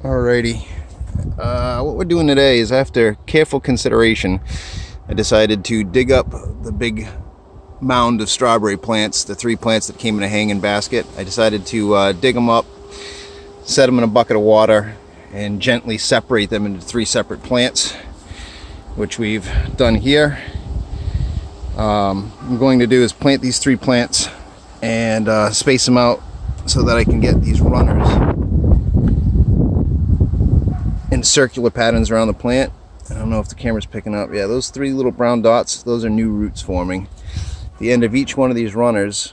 Alrighty, what we're doing today is, after careful consideration, I decided to dig up the big mound of strawberry plants, the 3 plants that came in a hanging basket. I decided to dig them up, set them in a bucket of water, and gently separate them into 3 separate plants, which we've done here. What I'm going to do is plant these 3 plants and space them out so that I can get these runners in circular patterns around the plant. I don't know if the camera's picking up. Yeah, those 3 little brown dots, those are new roots forming. The end of each one of these runners,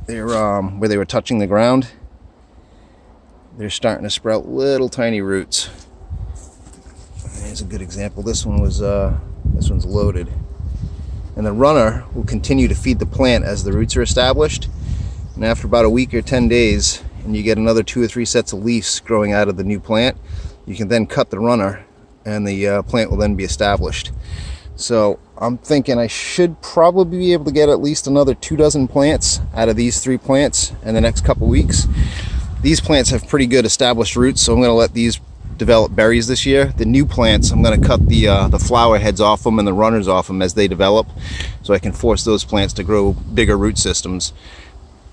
they're where they were touching the ground, they're starting to sprout little tiny roots. Here's a good example. This one's loaded, and the runner will continue to feed the plant as the roots are established. And after about a week or 10 days, and you get another 2 or 3 sets of leaves growing out of the new plant, you can then cut the runner and the plant will then be established. So I'm thinking I should probably be able to get at least another 2 dozen plants out of these 3 plants in the next couple weeks. These plants have pretty good established roots, so I'm going to let these develop berries this year. The new plants, I'm going to cut the flower heads off them and the runners off them as they develop, so I can force those plants to grow bigger root systems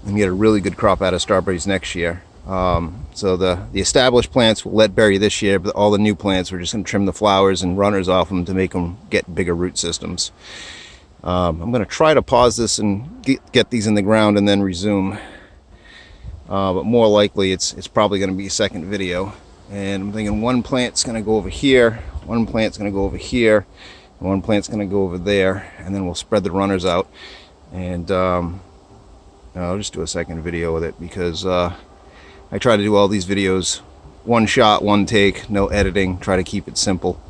and get a really good crop out of strawberries next year. So the established plants will let berry this year, but all the new plants, we're just going to trim the flowers and runners off them to make them get bigger root systems. I'm going to try to pause this and get these in the ground and then resume. But more likely it's probably going to be a second video. And I'm thinking one plant's going to go over here, one plant's going to go over here, and one plant's going to go over there, and then we'll spread the runners out. And I'll just do a second video with it, because I try to do all these videos one shot, one take, no editing, try to keep it simple.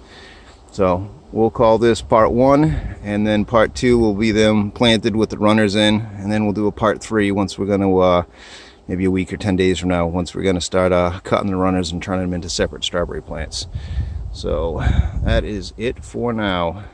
So we'll call this part 1, and then part 2 will be them planted with the runners in, and then we'll do a part 3 once we're going to maybe a week or 10 days from now, once we're going to start cutting the runners and turning them into separate strawberry plants. So that is it for now.